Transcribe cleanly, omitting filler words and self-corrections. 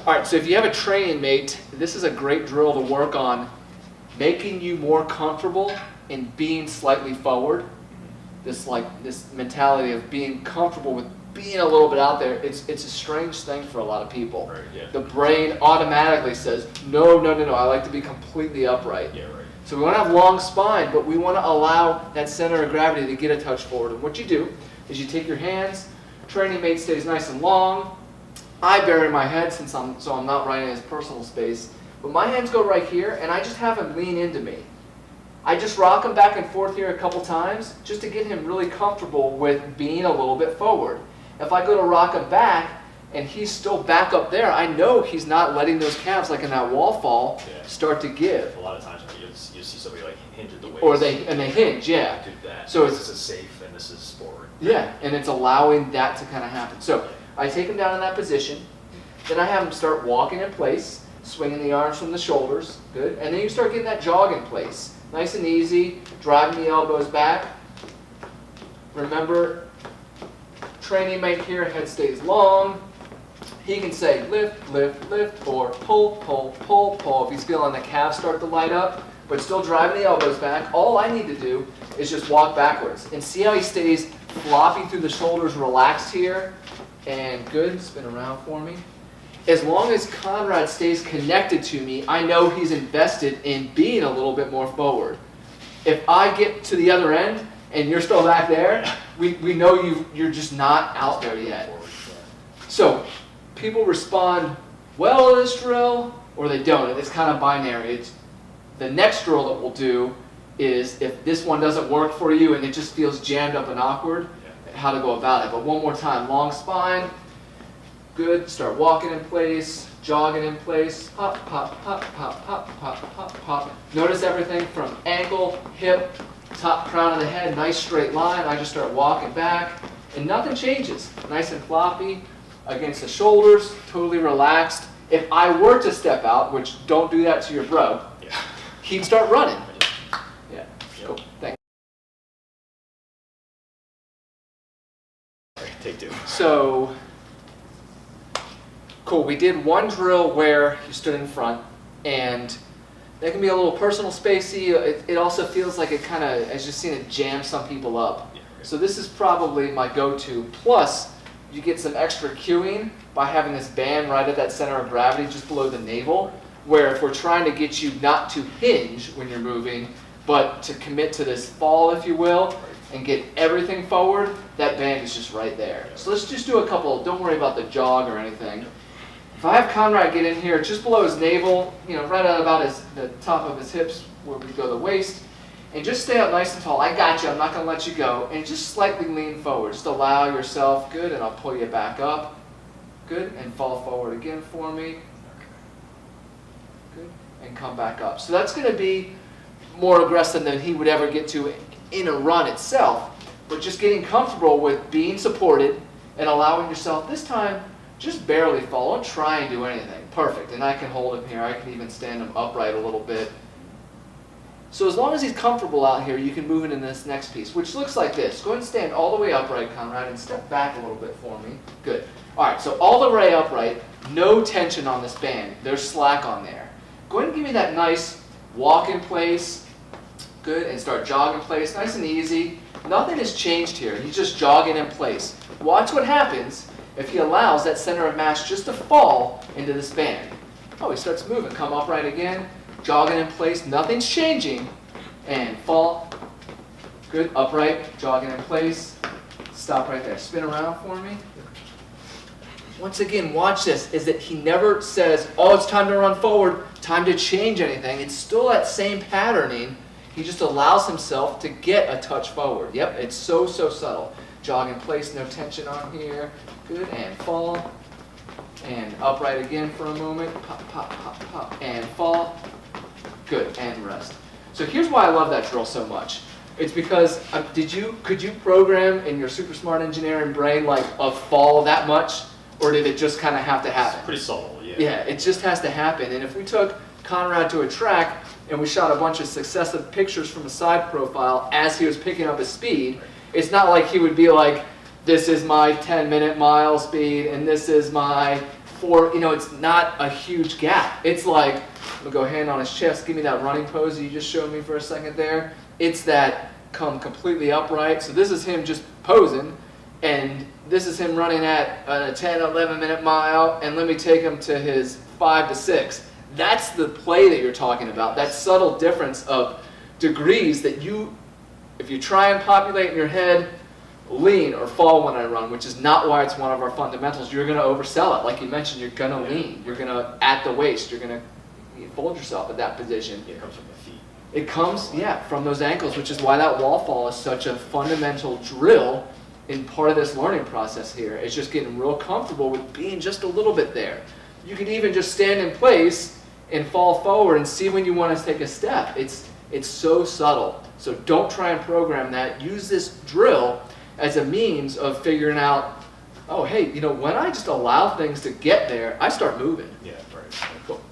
All right, so if you have a training mate, this is a great drill to work on making you more comfortable in being slightly forward. This mentality of being comfortable with being a little bit out there, it's a strange thing for a lot of people. Right, yeah. The brain automatically says, no, I like to be completely upright. Yeah, right. So we want to have long spine, but we want to allow that center of gravity to get a touch forward. And what you do is you take your hands, training mate stays nice and long. I bury my head so I'm not right in his personal space. But my hands go right here, and I just have him lean into me. I just rock him back and forth here a couple times just to get him really comfortable with being a little bit forward. If I go to rock him back and he's still back up there, I know he's not letting those calves, like in that wall fall, start to give. A lot of times you see somebody like hinge at the waist. Or they hinge, yeah. Do that. So this is safe and this is forward. Yeah, and it's allowing that to kind of happen. So I take him down in that position. Then I have him start walking in place, swinging the arms from the shoulders. Good. And then you start getting that jog in place. Nice and easy, driving the elbows back. Remember, training mate here, head stays long. He can say lift, lift, lift, or pull, pull, pull, pull. If he's feeling the calves start to light up, but still driving the elbows back, all I need to do is just walk backwards. And see how he stays floppy through the shoulders, relaxed here. And good, spin around for me. As long as Conrad stays connected to me, I know he's invested in being a little bit more forward. If I get to the other end and you're still back there, we know you're just not out there yet. So people respond well to this drill or they don't. It's kind of binary. The next drill that we'll do is if this one doesn't work for you and it just feels jammed up and awkward, how to go about it. But one more time, long spine. Good. Start walking in place, jogging in place. Pop, pop, pop, pop, pop, pop, pop, pop. Notice everything from ankle, hip, top crown of the head, nice straight line. I just start walking back, and nothing changes. Nice and floppy against the shoulders, totally relaxed. If I were to step out, which don't do that to your bro, he'd start running. Yeah, cool. Thanks. Take two. So, cool. We did one drill where you stood in front, and that can be a little personal spacey. It also feels like it kind of, as you've seen, it jams some people up. So this is probably my go-to. Plus, you get some extra cueing by having this band right at that center of gravity just below the navel, where if we're trying to get you not to hinge when you're moving, but to commit to this fall, if you will, and get everything forward, that band is just right there. So let's just do a couple, don't worry about the jog or anything. If I have Conrad get in here just below his navel, right at about the top of his hips where we go the waist, and just stay up nice and tall. I got you, I'm not gonna let you go. And just slightly lean forward. Just allow yourself, good, and I'll pull you back up. Good, and fall forward again for me. Good, and come back up. So that's gonna be more aggressive than he would ever get to in a run itself, but just getting comfortable with being supported and allowing yourself this time just barely fall. Don't try and do anything. Perfect. And I can hold him here. I can even stand him upright a little bit. So as long as he's comfortable out here, you can move into this next piece, which looks like this. Go ahead and stand all the way upright, Conrad, and step back a little bit for me. Good. All right, so all the way upright, no tension on this band. There's slack on there. Go ahead and give me that nice walk in place. Good, and start jogging in place, nice and easy. Nothing has changed here. He's just jogging in place. Watch what happens if he allows that center of mass just to fall into this band. Oh, he starts moving. Come upright again, jogging in place. Nothing's changing. And fall. Good, upright, jogging in place. Stop right there. Spin around for me. Once again, watch this, is that he never says, oh, it's time to run forward, time to change anything. It's still that same patterning. He just allows himself to get a touch forward. Yep, it's so subtle. Jog in place, no tension on here. Good, and fall. And upright again for a moment. Pop, pop, pop, pop, and fall. Good, and rest. So here's why I love that drill so much. It's because, could you program in your super smart engineering brain like a fall that much? Or did it just kind of have to happen? It's pretty subtle, yeah. Yeah, it just has to happen. And if we took Conrad to a track and we shot a bunch of successive pictures from a side profile as he was picking up his speed, it's not like he would be like, this is my 10-minute mile speed and this is my for, it's not a huge gap. It's like, I'm gonna go hand on his chest, give me that running pose that you just showed me for a second there. It's that come completely upright. So this is him just posing, and this is him running at a 10, 11 minute mile, and let me take him to his 5 to 6. That's the play that you're talking about, that subtle difference of degrees that if you try and populate in your head, lean or fall when I run, which is not why it's one of our fundamentals, you're going to oversell it. Like you mentioned, you're going to lean. You're going to, at the waist, you're going to fold yourself at that position. It comes from the feet. It comes, from those ankles, which is why that wall fall is such a fundamental drill in part of this learning process here. It's just getting real comfortable with being just a little bit there. You could even just stand in place and fall forward and see when you want to take a step. It's so subtle. So don't try and program that. Use this drill as a means of figuring out, oh, hey, when I just allow things to get there, I start moving. Yeah, right.